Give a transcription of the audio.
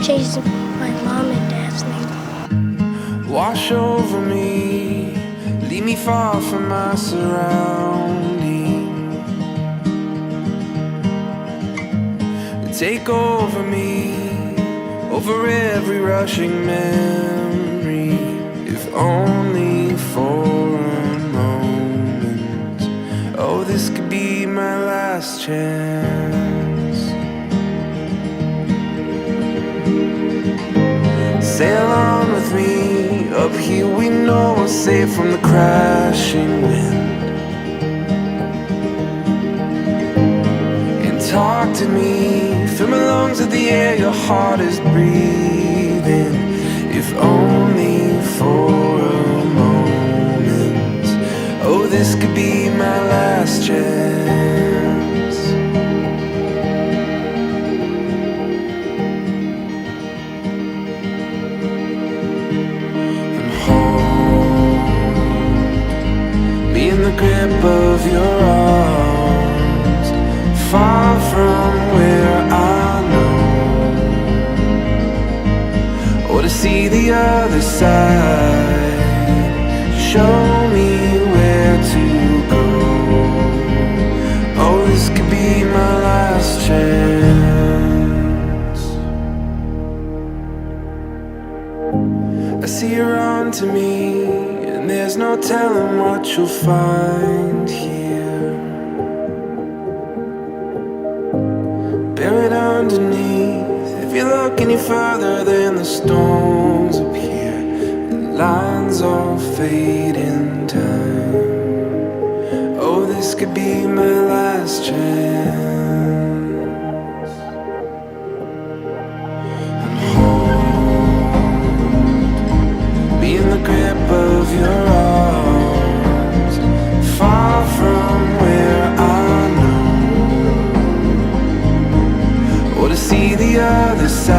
changed my mom and dad's name. Wash over me, lead me far from my surroundings. Take over me, over every rushing memory, if only for a moment. Oh, this could be my last chance. Sail on with me, up here we know we're safe from the crashing wind. And talk to me, fill my lungs with the air your heart is breathing, if only for a moment. Oh, this could be my last chance. And hold me in the grip of your arms, far from where I know, or to see the other side. Show me where to go. Oh, this could be my last chance. I see you're on to me, and there's no telling what you'll find here. Buried underneath, if you look any further then the storms appear, the lines all fade in time. Oh, this could be my last chance. And hold me in the grip of your arms, far from where I know, or to see the other side.